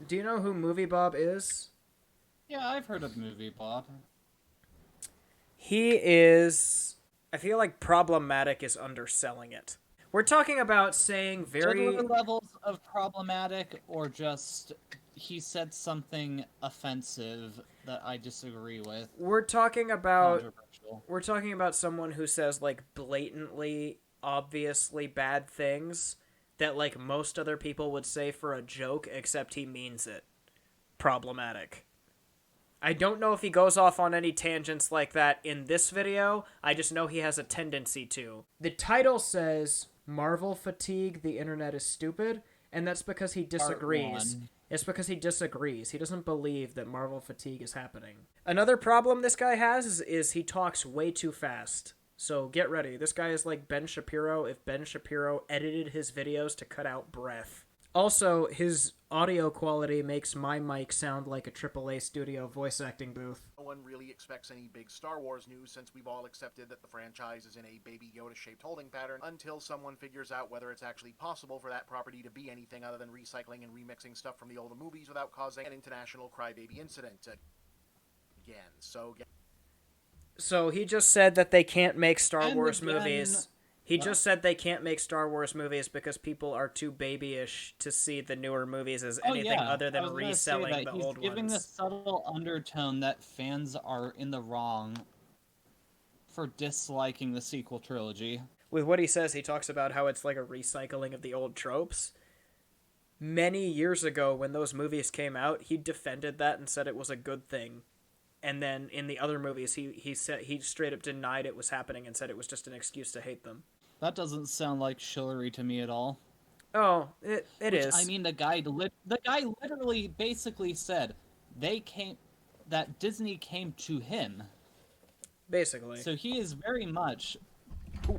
Do you know who MovieBob is? Yeah, I've heard of MovieBob. He is... I feel like problematic is underselling it. We're talking about saying Diddler very... levels of problematic, or just he said something offensive that I disagree with. We're talking about... Controversial. We're talking about someone who says, like, blatantly, obviously bad things that, like, most other people would say for a joke, except he means it. Problematic. I don't know if he goes off on any tangents like that in this video. I just know he has a tendency to. The title says, Marvel fatigue, the internet is stupid, and that's because he Part disagrees. 1. It's because he disagrees. He doesn't believe that Marvel fatigue is happening. Another problem this guy has is he talks way too fast. So get ready. This guy is like Ben Shapiro if Ben Shapiro edited his videos to cut out breath. Also, his audio quality makes my mic sound like a AAA studio voice acting booth. No one really expects any big Star Wars news since we've all accepted that the franchise is in a Baby Yoda-shaped holding pattern until someone figures out whether it's actually possible for that property to be anything other than recycling and remixing stuff from the older movies without causing an international crybaby incident. So he just said that they can't make Star And Wars again, movies. He just said they can't make Star Wars movies because people are too babyish to see the newer movies as anything other than reselling the old he's giving ones. the subtle undertone that fans are in the wrong for disliking the sequel trilogy. With what he says, he talks about how it's like a recycling of the old tropes. Many years ago, when those movies came out, he defended that and said it was a good thing. And then in the other movies, he said he straight up denied it was happening and said it was just an excuse to hate them. That doesn't sound like chivalry to me at all. Oh, it is. I mean, the guy literally basically said that Disney came to him. Basically. So he is very much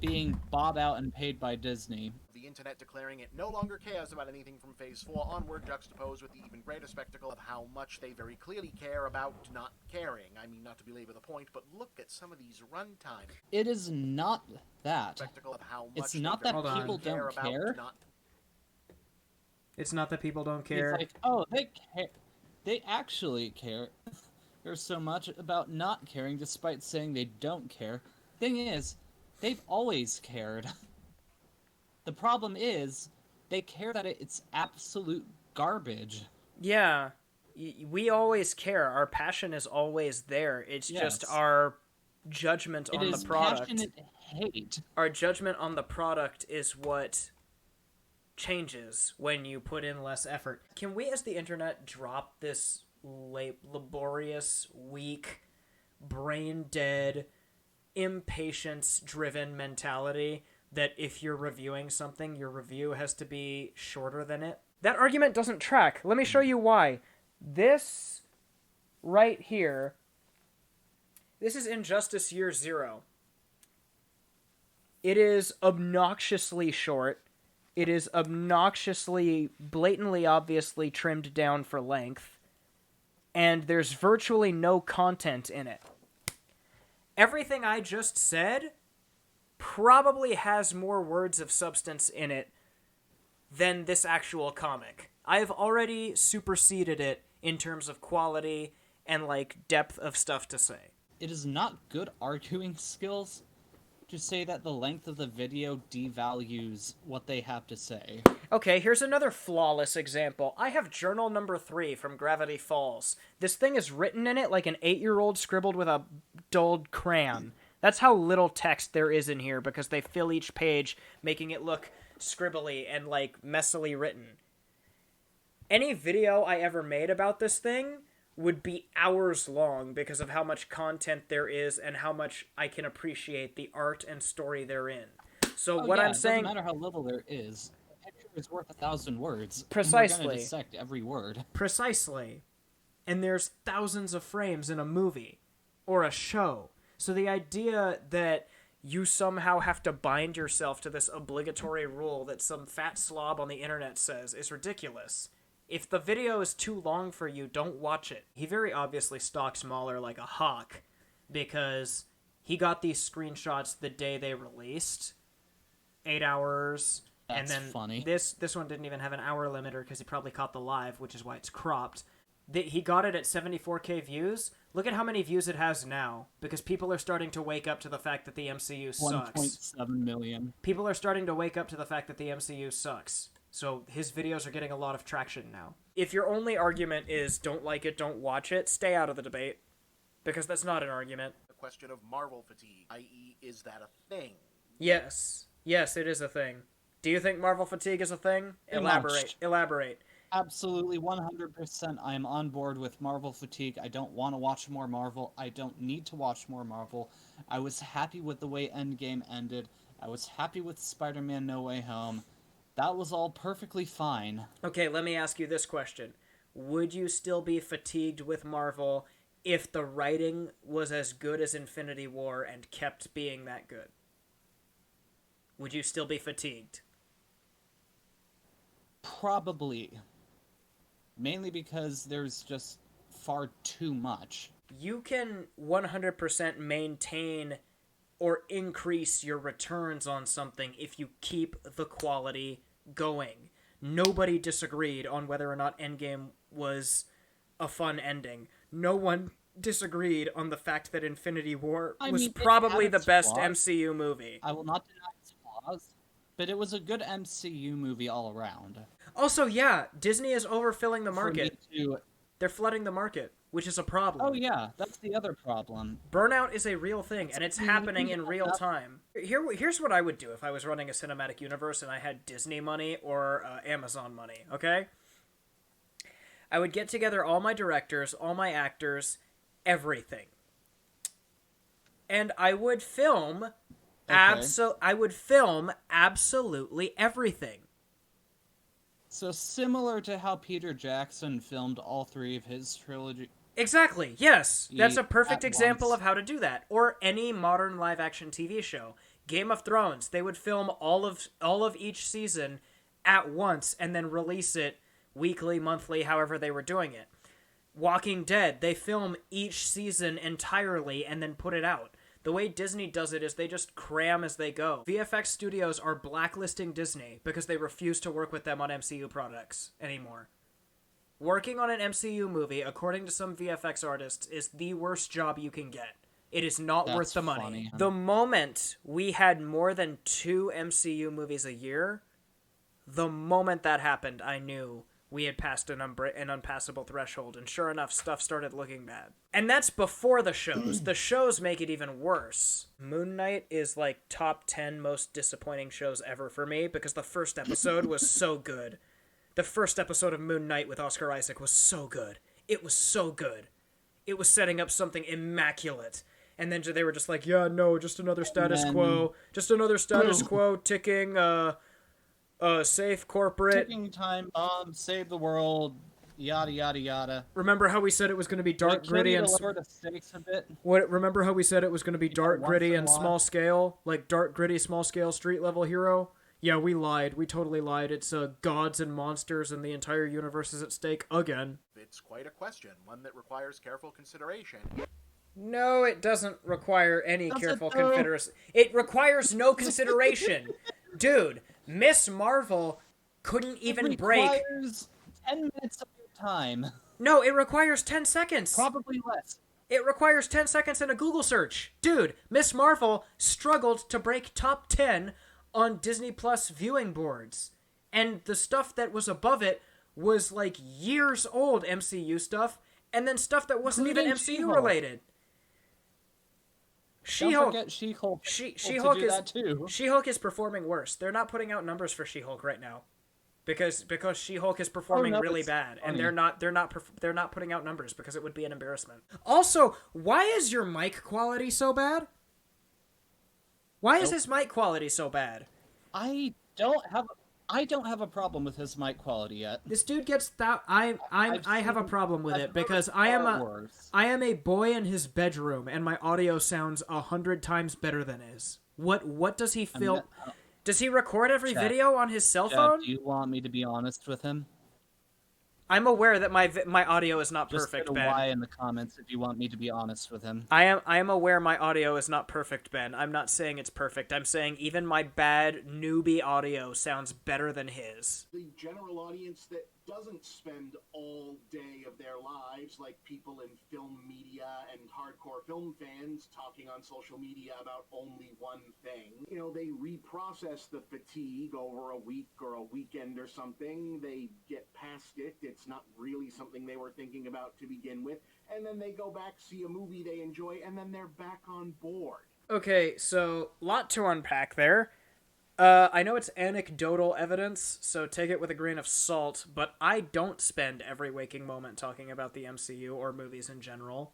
being bought out and paid by Disney. The internet declaring it no longer cares about anything from Phase 4 onward, juxtaposed with the even greater spectacle of how much they very clearly care about not caring. I mean, not to belabor the point, but look at some of these runtime. It is not that. Spectacle of how much It's not that people don't care. It's not that people don't care. It's like, oh, they care. They actually care. There's so much about not caring despite saying they don't care. Thing is, they've always cared. The problem is, they care that it's absolute garbage. Yeah. We always care. Our passion is always there. It's just our judgment on the product. Passionate hate. Our judgment on the product is what changes when you put in less effort. Can we, as the internet, drop this laborious, weak, brain-dead, impatience-driven mentality that if you're reviewing something, your review has to be shorter than it? That argument doesn't track. Let me show you why. This right here, this is Injustice Year Zero. It is obnoxiously short. It is obnoxiously, blatantly, obviously trimmed down for length. And there's virtually no content in it. Everything I just said probably has more words of substance in it than this actual comic. I've already superseded it in terms of quality and, like, depth of stuff to say. It is not good arguing skills to say that the length of the video devalues what they have to say. Okay, here's another flawless example. I have journal number 3 from Gravity Falls. This thing is written in it like an 8-year-old scribbled with a dulled crayon. That's how little text there is in here because they fill each page, making it look scribbly and, like, messily written. Any video I ever made about this thing would be hours long because of how much content there is and how much I can appreciate the art and story therein. So what I'm saying... It doesn't matter how little there is. A picture is worth 1,000 words. Precisely. We're going to dissect every word. Precisely. And there's thousands of frames in a movie or a show. So the idea that you somehow have to bind yourself to this obligatory rule that some fat slob on the internet says is ridiculous. If the video is too long for you, don't watch it. He very obviously stalks Mahler like a hawk because he got these screenshots the day they released. 8 hours and then funny. This one didn't even have an hour limiter because he probably caught the live, which is why it's cropped. He got it at 74k views. Look at how many views it has now, because people are starting to wake up to the fact that the MCU sucks. 1.7 million. People are starting to wake up to the fact that the MCU sucks. So his videos are getting a lot of traction now. If your only argument is don't like it, don't watch it, stay out of the debate, because that's not an argument. The question of Marvel fatigue, i.e., is that a thing? Yes, it is a thing. Do you think Marvel fatigue is a thing? Elaborate. Absolutely, 100%. I am on board with Marvel fatigue. I don't want to watch more Marvel. I don't need to watch more Marvel. I was happy with the way Endgame ended. I was happy with Spider-Man No Way Home. That was all perfectly fine. Okay, let me ask you this question. Would you still be fatigued with Marvel if the writing was as good as Infinity War and kept being that good? Would you still be fatigued? Probably. Mainly because there's just far too much. You can 100% maintain or increase your returns on something if you keep the quality going. Nobody disagreed on whether or not Endgame was a fun ending. No one disagreed on the fact that Infinity War was probably the best MCU movie. I will not deny its flaws, but it was a good MCU movie all around. Also, yeah, Disney is overfilling the market. They're flooding the market, which is a problem. Oh yeah, that's the other problem. Burnout is a real thing, and it's happening in real time. Here's what I would do if I was running a cinematic universe and I had Disney money or Amazon money, okay? I would get together all my directors, all my actors, everything. And I would film I would film absolutely everything. So similar to how Peter Jackson filmed all three of his trilogy. Exactly, yes. That's a perfect example of how to do that. Or any modern live-action TV show. Game of Thrones, they would film all of each season at once and then release it weekly, monthly, however they were doing it. Walking Dead, they film each season entirely and then put it out. The way Disney does it is they just cram as they go. VFX studios are blacklisting Disney because they refuse to work with them on MCU products anymore. Working on an MCU movie, according to some VFX artists, is the worst job you can get. It is not worth the money. Funny, huh? The moment we had more than 2 MCU movies a year, the moment that happened, I knew we had passed an unpassable threshold, and sure enough, stuff started looking bad. And that's before the shows. The shows make it even worse. Moon Knight is like top 10 most disappointing shows ever for me, because the first episode was so good. The first episode of Moon Knight with Oscar Isaac was so good. It was so good. It was setting up something immaculate. And then they were just like, yeah, no, just another status quo. Just another status quo ticking, safe corporate. Ticking time bomb, save the world, yada yada yada. Remember how we said it was going to be dark, gritty, and the stakes a bit? Remember how we said it was going to be dark, gritty, and small scale, like dark, gritty, small scale, street level hero? Yeah, we lied. We totally lied. It's gods and monsters, and the entire universe is at stake again. It's quite a question, one that requires careful consideration. No, it doesn't require any careful consideration. It requires no consideration. Dude, Miss Marvel couldn't even break... It requires 10 minutes of your time. No, it requires 10 seconds. Probably less. It requires 10 seconds in a Google search. Dude, Miss Marvel struggled to break top 10 on Disney Plus viewing boards. And the stuff that was above it was like years old MCU stuff, and then stuff that wasn't even MCU related. She-Hulk. Don't forget She-Hulk. She-Hulk is performing worse. They're not putting out numbers for She-Hulk right now, because She-Hulk is performing really bad, and they're not putting out numbers because it would be an embarrassment. Also, why is your mic quality so bad? Why is his mic quality so bad? I don't have a problem with his mic quality yet. This dude gets that. I have a problem with it because I am a boy in his bedroom and my audio sounds 100 times better than his. What does he film? Does he record every video on his cell phone? Do you want me to be honest with him? I'm aware that my audio is not Just perfect, put a Ben. Y in the comments if you want me to be honest with him. I am aware my audio is not perfect, Ben. I'm not saying it's perfect. I'm saying even my bad newbie audio sounds better than his. The general audience that doesn't spend all day of their lives like people in film media and hardcore film fans talking on social media about only one thing. You know, they reprocess the fatigue over a week or a weekend or something. They get past it. It's not really something they were thinking about to begin with. And then they go back, see a movie they enjoy, and then they're back on board. Okay, so lot to unpack there. I know it's anecdotal evidence, so take it with a grain of salt, but I don't spend every waking moment talking about the MCU or movies in general.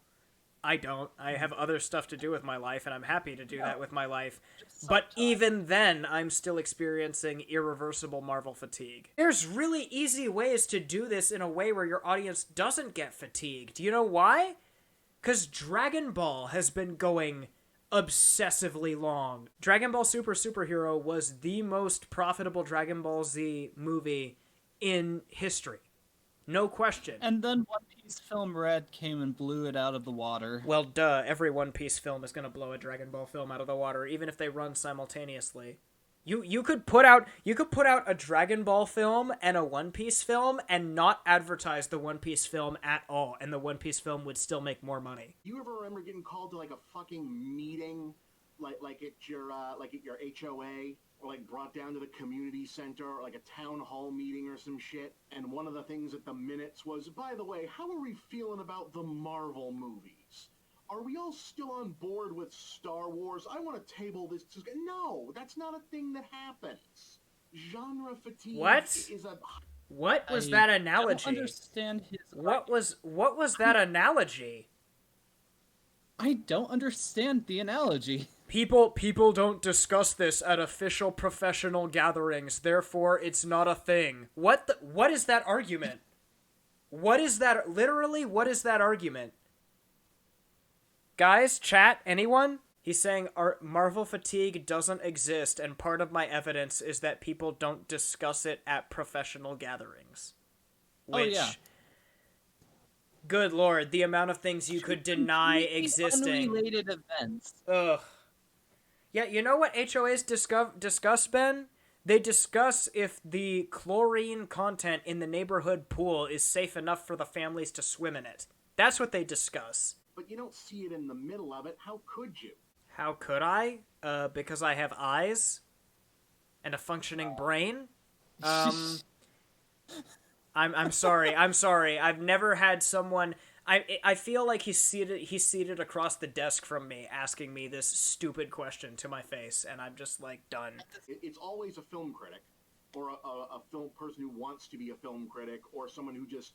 I don't. I have other stuff to do with my life, and I'm happy to do that with my life. But even then, I'm still experiencing irreversible Marvel fatigue. There's really easy ways to do this in a way where your audience doesn't get fatigued. Do you know why? Because Dragon Ball has been going obsessively long. Dragon Ball Super Superhero was the most profitable Dragon Ball Z movie in history. No question. And then One Piece film Red came and blew it out of the water. Well, duh, every One Piece film is going to blow a Dragon Ball film out of the water, even if they run simultaneously. You could put out a Dragon Ball film and a One Piece film and not advertise the One Piece film at all, and the One Piece film would still make more money. You ever remember getting called to like a fucking meeting, like at your HOA, or like brought down to the community center, or like a town hall meeting or some shit? And one of the things at the minutes was, by the way, how are we feeling about the Marvel movies? Are we all still on board with Star Wars? I want to table this. No, that's not a thing that happens. Genre fatigue is a... What was that analogy? I don't understand his... What was that analogy? I don't understand the analogy. People don't discuss this at official professional gatherings, therefore it's not a thing. What is that argument? What is that argument? Guys, chat, anyone? He's saying Marvel fatigue doesn't exist, and part of my evidence is that people don't discuss it at professional gatherings. Which, oh, yeah. Good lord, the amount of things you could deny existing. Unrelated events. Ugh. Yeah, you know what HOAs discuss, Ben? They discuss if the chlorine content in the neighborhood pool is safe enough for the families to swim in it. That's what they discuss. But you don't see it in the middle of it. How could you? How could I? Because I have eyes and a functioning brain. I'm sorry. I've never had someone. I feel like he's seated across the desk from me, asking me this stupid question to my face, and I'm just like done. It's always a film critic, or a film person who wants to be a film critic, or someone who just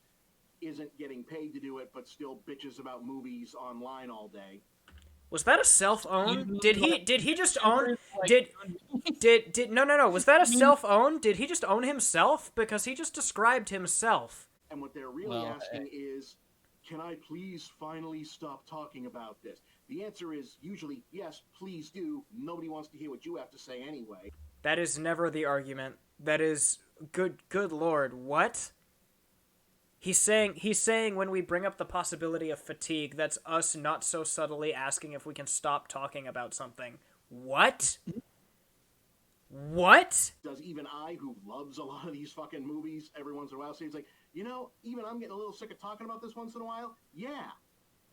isn't getting paid to do it, but still bitches about movies online all day. Was that a self-own? Did he just own? No. Was that a self-own? Did he just own himself? Because he just described himself. And what they're really asking is, can I please finally stop talking about this? The answer is usually, yes, please do. Nobody wants to hear what you have to say anyway. That is never the argument. That is, good lord, what? He's saying when we bring up the possibility of fatigue, that's us not so subtly asking if we can stop talking about something. What? What? Does even I, who loves a lot of these fucking movies, every once in a while, say, it's like, you know, even I'm getting a little sick of talking about this once in a while? Yeah.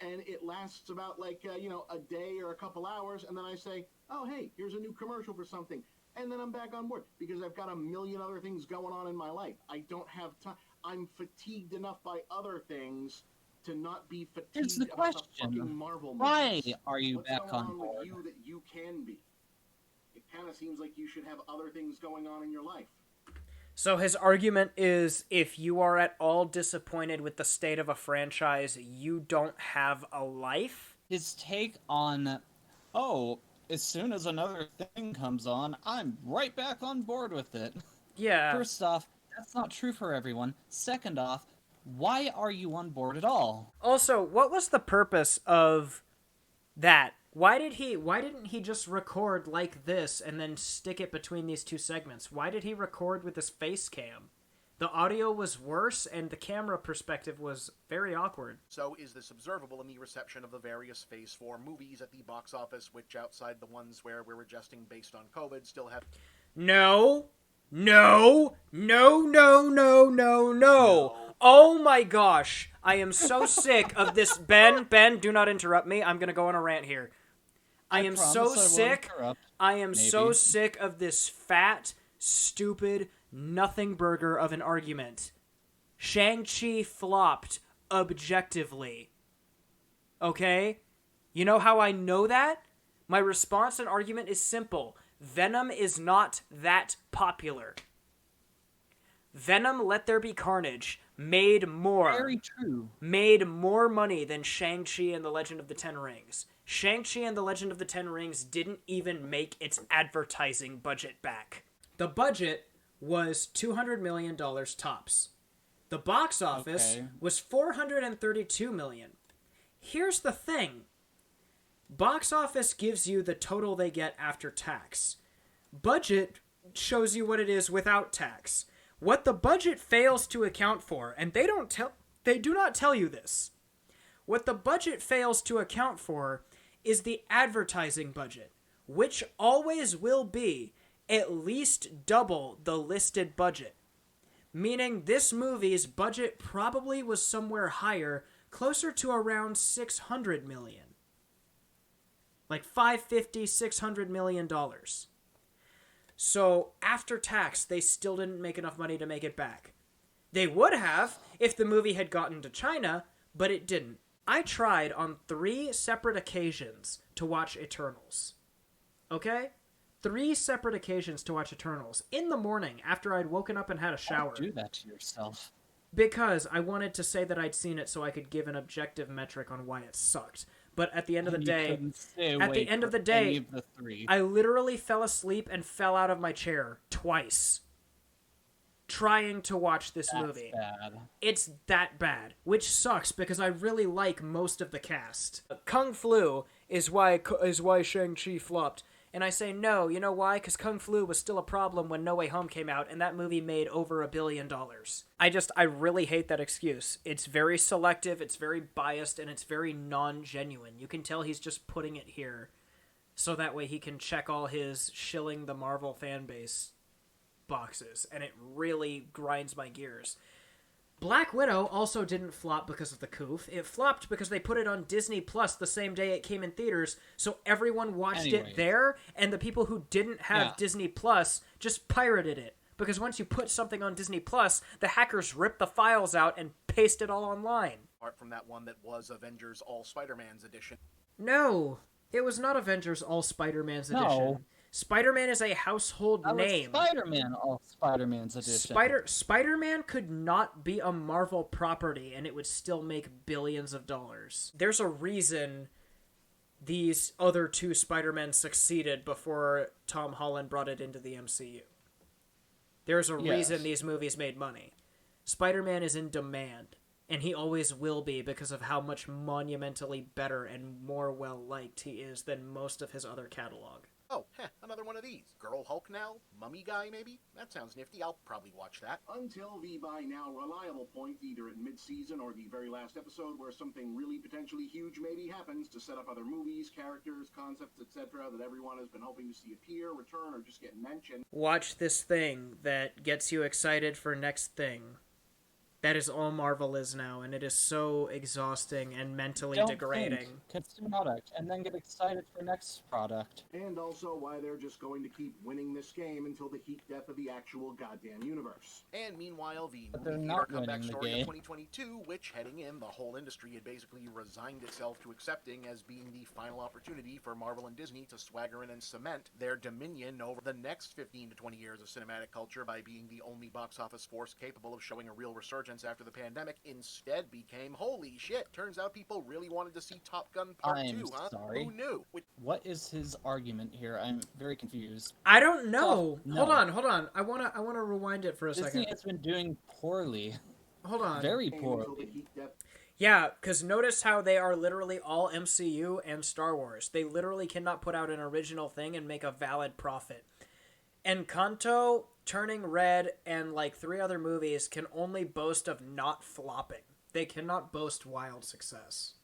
And it lasts about, like, a day or a couple hours, and then I say, oh, hey, here's a new commercial for something. And then I'm back on board, because I've got a million other things going on in my life. I don't have time. I'm fatigued enough by other things to not be fatigued Here's the about question. the fucking Marvel movies. Why are you What's back going on board? with you that you can be? It kind of seems like you should have other things going on in your life. So his argument is, if you are at all disappointed with the state of a franchise, you don't have a life? His take on, as soon as another thing comes on, I'm right back on board with it. Yeah. First off, that's not true for everyone. Second off, why are you on board at all? Also, what was the purpose of that? Why didn't he just record like this and then stick it between these two segments? Why did he record with his face cam? The audio was worse, and the camera perspective was very awkward. So is this observable in the reception of the various Phase 4 movies at the box office, which outside the ones where we're adjusting based on COVID still have... No. No. No, no, no, no, no. Oh my gosh. I am so sick of this. Ben, do not interrupt me. I'm going to go on a rant here. I am so sick. I am so sick of this fat, stupid, nothing burger of an argument. Shang-Chi flopped objectively. Okay? You know how I know that? My response and argument is simple. Venom is not that popular. Venom Let There Be Carnage made more. Very true. Made more money than Shang-Chi and the Legend of the Ten Rings. Shang-Chi and the Legend of the Ten Rings didn't even make its advertising budget back. The budget was $200 million tops. The box office was $432 million. Here's the thing. Box office gives you the total they get after tax. Budget shows you what it is without tax. What the budget fails to account for, and they do not tell you this. What the budget fails to account for is the advertising budget, which always will be at least double the listed budget. Meaning this movie's budget probably was somewhere higher, closer to around $600 million. Like $550, $600 million. So after tax, they still didn't make enough money to make it back. They would have if the movie had gotten to China, but it didn't. I tried on 3 separate occasions to watch Eternals. Okay? 3 separate occasions to watch Eternals. In the morning, after I'd woken up and had a shower. Don't do that to yourself. Because I wanted to say that I'd seen it so I could give an objective metric on why it sucked. But at the end of the day, I literally fell asleep and fell out of my chair twice trying to watch this movie. Bad. It's that bad, which sucks because I really like most of the cast. Kung Flu is why Shang-Chi flopped. And I say no, you know why? Because Kung Flu was still a problem when No Way Home came out, and that movie made over $1 billion. I really hate that excuse. It's very selective, it's very biased, and it's very non-genuine. You can tell he's just putting it here, so that way he can check all his shilling the Marvel fan base boxes, and it really grinds my gears. Black Widow also didn't flop because of the coof. It flopped because they put it on Disney Plus the same day it came in theaters, so everyone watched it there, and the people who didn't have Disney Plus just pirated it. Because once you put something on Disney Plus, the hackers rip the files out and paste it all online. Apart from that one that was Avengers All Spider-Man's edition. No, it was not Avengers All Spider-Man's edition. Spider-Man is a household name. Spider-Man, all Spider-Man's edition. Spider-Man could not be a Marvel property, and it would still make billions of dollars. There's a reason these other 2 Spider-Men succeeded before Tom Holland brought it into the MCU. There's a reason these movies made money. Spider-Man is in demand, and he always will be because of how much monumentally better and more well-liked he is than most of his other catalog. Oh, another one of these. Girl Hulk now? Mummy guy, maybe? That sounds nifty. I'll probably watch that. Until the by now reliable point, either at mid-season or the very last episode, where something really potentially huge maybe happens to set up other movies, characters, concepts, etc. that everyone has been hoping to see appear, return, or just get mentioned. Watch this thing that gets you excited for next thing. That is all Marvel is now, and it is so exhausting and mentally degrading. Consume product, and then get excited for next product. And also why they're just going to keep winning this game until the heat death of the actual goddamn universe. And meanwhile, the movie comeback story of 2022, which heading in, the whole industry had basically resigned itself to accepting as being the final opportunity for Marvel and Disney to swagger in and cement their dominion over the next 15 to 20 years of cinematic culture by being the only box office force capable of showing a real resurgence after the pandemic, instead became, holy shit, turns out people really wanted to see Top Gun Part 2, huh? Sorry. Who knew? What is his argument here? I'm very confused. I don't know. No. Hold on. I wanna rewind it for a second. Disney has been doing poorly. Hold on. Very poorly. Yeah, because notice how they are literally all MCU and Star Wars. They literally cannot put out an original thing and make a valid profit. Encanto, Turning Red, and like 3 other movies can only boast of not flopping. They cannot boast wild success.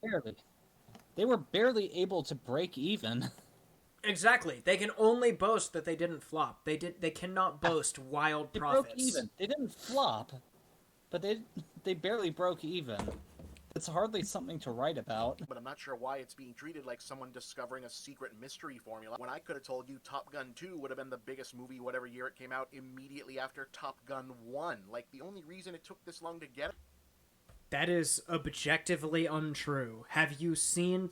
Barely. They were barely able to break even. Exactly. They can only boast that they didn't flop. They cannot boast wild They profits. broke even. They didn't flop, but they barely broke even. It's hardly something to write about. But I'm not sure why it's being treated like someone discovering a secret mystery formula, when I could have told you Top Gun 2 would have been the biggest movie whatever year it came out immediately after Top Gun 1. Like, the only reason it took this long to get it. That is objectively untrue. Have you seen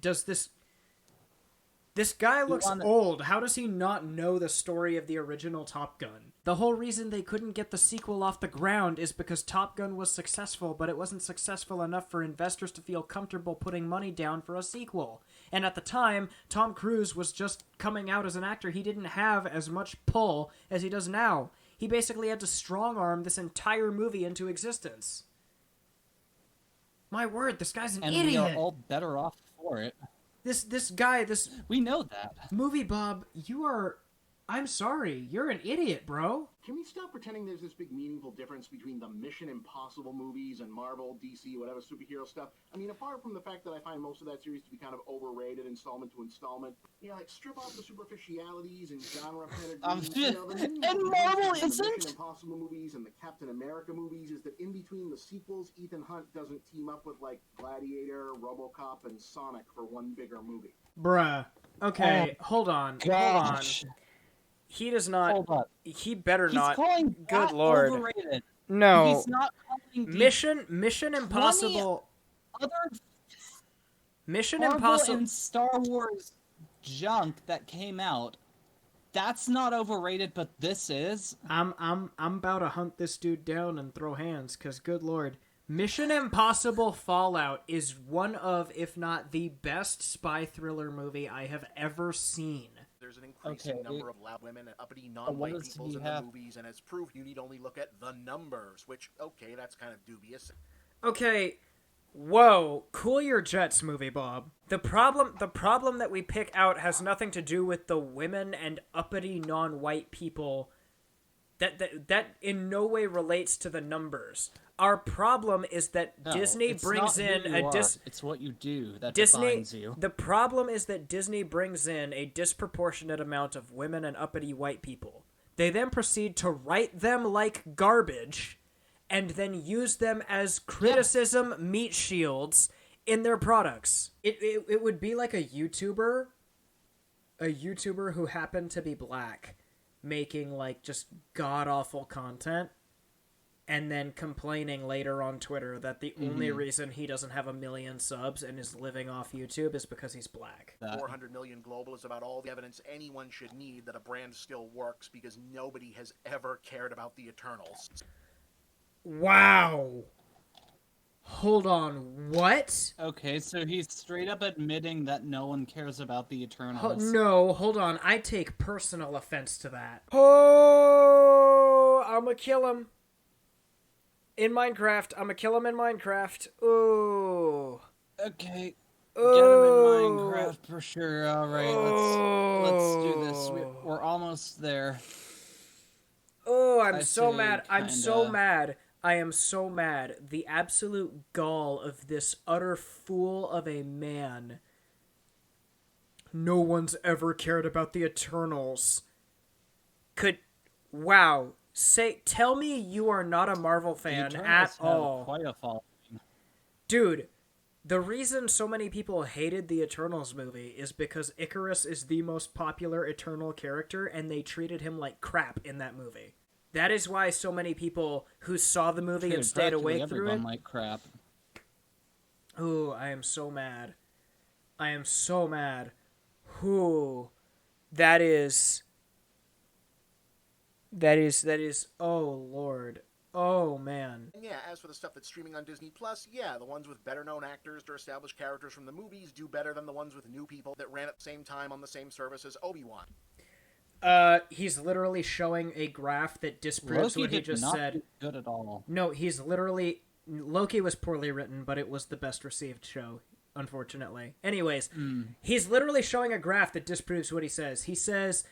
does this guy looks old. How does he not know the story of the original Top Gun? The whole reason they couldn't get the sequel off the ground is because Top Gun was successful, but it wasn't successful enough for investors to feel comfortable putting money down for a sequel. And at the time, Tom Cruise was just coming out as an actor. He didn't have as much pull as he does now. He basically had to strong-arm this entire movie into existence. My word, this guy's an idiot! And we are all better off for it. This guy, We know that. Movie Bob, I'm sorry, you're an idiot, bro. Can we stop pretending there's this big meaningful difference between the Mission Impossible movies and Marvel, DC, whatever superhero stuff? I mean, apart from the fact that I find most of that series to be kind of overrated installment to installment, like, strip off the superficialities and genre pedigree. And Marvel The isn't? Mission Impossible movies and the Captain America movies is that in between the sequels, Ethan Hunt doesn't team up with, like, Gladiator, RoboCop, and Sonic for one bigger movie. Bruh. Okay, hold on. He does not. Hold up. He better He's not. calling Good that lord. overrated. No. He's not calling Mission Impossible. other Mission Marvel Impossible. and Star Wars junk that came out. That's not overrated, but this is. I'm about to hunt this dude down and throw hands, cause good lord. Mission Impossible Fallout is one of, if not the best spy thriller movie I have ever seen. There's an increasing number of loud women and uppity non-white peoples in the movies, and as proof, you need only look at the numbers, which, okay, that's kind of dubious. Okay, whoa, cool your jets, Movie Bob. The problem that we pick out has nothing to do with the women and uppity non-white people. That in no way relates to the numbers. Our problem is that Disney brings in It's what you do that Disney defines you. The problem is that Disney brings in a disproportionate amount of women and uppity white people. They then proceed to write them like garbage and then use them as criticism meat shields in their products. It would be like a YouTuber who happened to be black making like just god-awful content and then complaining later on Twitter that the only reason he doesn't have 1 million subs and is living off YouTube is because he's black. 400 million global is about all the evidence anyone should need that a brand still works because nobody has ever cared about the Eternals. Wow. Hold on, what? Okay, so he's straight up admitting that no one cares about the Eternals. No, hold on. I take personal offense to that. Oh, I'ma kill him. In Minecraft. I'ma kill him in Minecraft. Ooh. Okay. Ooh. Get him in Minecraft for sure. Alright, let's do this. We're almost there. Oh, I'm so mad. I'm so mad. I am so mad. The absolute gall of this utter fool of a man. No one's ever cared about the Eternals. Wow. Tell me you are not a Marvel fan at all. Quite a following. Dude, the reason so many people hated the Eternals movie is because Icarus is the most popular Eternal character and they treated him like crap in that movie. That is why so many people who saw the movie and stayed awake through it. Like crap. Ooh, I am so mad. I am so mad. Ooh, that is. Oh Lord. Oh man. And yeah, as for the stuff that's streaming on Disney Plus, yeah, the ones with better known actors or established characters from the movies do better than the ones with new people that ran at the same time on the same service as Obi-Wan. He's literally showing a graph that disproves what he just said. Loki did not do good at all. No, he's literally... Loki was poorly written, but it was the best received show. unfortunately. Anyways, he's literally showing a graph that disproves what he says. He says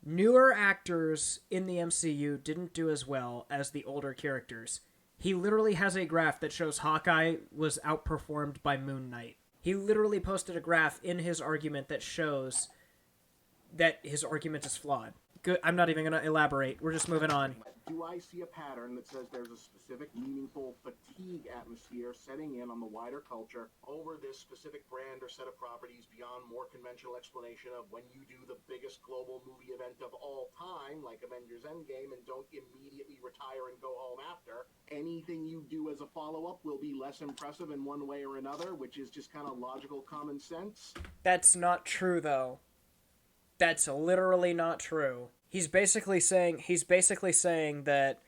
newer actors in the MCU didn't do as well as the older characters. He literally has a graph that shows Hawkeye was outperformed by Moon Knight. He literally posted a graph in his argument that shows that his argument is flawed. Good. I'm not even going to elaborate. We're just moving on. Do I see a pattern that says there's a specific meaningful fatigue atmosphere setting in on the wider culture over this specific brand or set of properties beyond more conventional explanation of when you do the biggest global movie event of all time, like Avengers Endgame, and don't immediately retire and go home after? Anything you do as a follow-up will be less impressive in one way or another, which is just kind of logical common sense? That's not true, though. That's literally not true. He's basically saying that,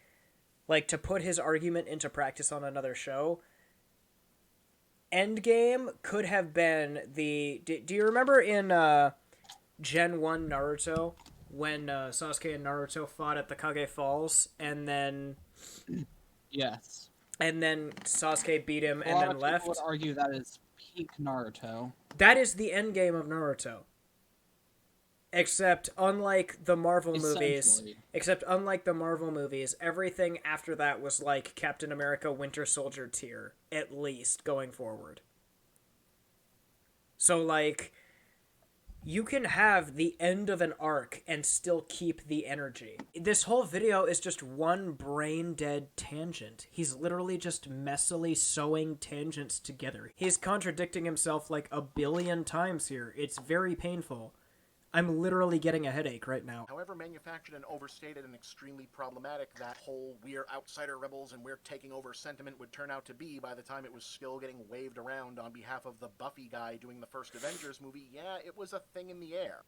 like, to put his argument into practice on another show, Endgame could have been the... Do you remember in Gen 1 Naruto, when Sasuke and Naruto fought at the Kage Falls, and then... Yes. And then Sasuke beat him and then left? People would argue that is peak Naruto. That is the endgame of Naruto. Except unlike the Marvel movies, everything after that was like Captain America Winter Soldier tier, at least, going forward. So, like, you can have the end of an arc and still keep the energy. This whole video is just one brain-dead tangent. He's literally just messily sewing tangents together. He's contradicting himself like a billion times here. It's very painful. I'm literally getting a headache right now. However manufactured and overstated and extremely problematic that whole we're outsider rebels and we're taking over sentiment would turn out to be by the time it was still getting waved around on behalf of the Buffy guy doing the first Avengers movie, yeah, it was a thing in the air.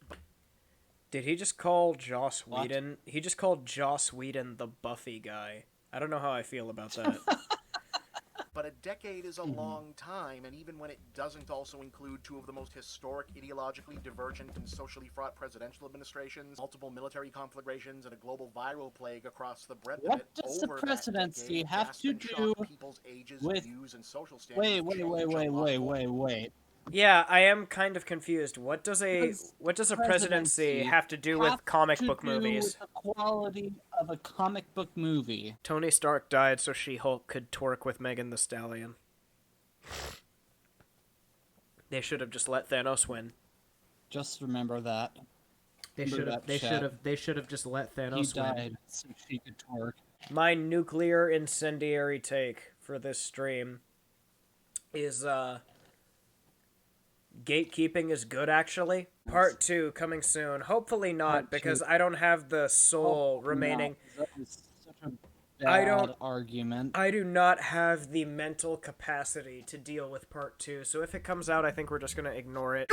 Did he just call Joss Whedon? He just called Joss Whedon the Buffy guy. I don't know how I feel about that. But a decade is a long time, and even when it doesn't also include two of the most historic, ideologically divergent, and socially fraught presidential administrations, multiple military conflagrations, and a global viral plague across the breadth of it, What does the over presidency that decade, have gasp to and shock do people's ages, with... views, and social standards Wait. Yeah, I am kind of confused. What does a presidency have to do with comic book movies? With the quality of a comic book movie. Tony Stark died so She-Hulk could twerk with Megan Thee Stallion. They should have just let Thanos win. Just remember that. They should have just let Thanos win. He died so she could twerk. My nuclear incendiary take for this stream is gatekeeping is good, actually. Part 2 coming soon. Hopefully not, because I don't have the soul remaining. That was such a bad argument. I do not have the mental capacity to deal with Part 2, so if it comes out, I think we're just going to ignore it.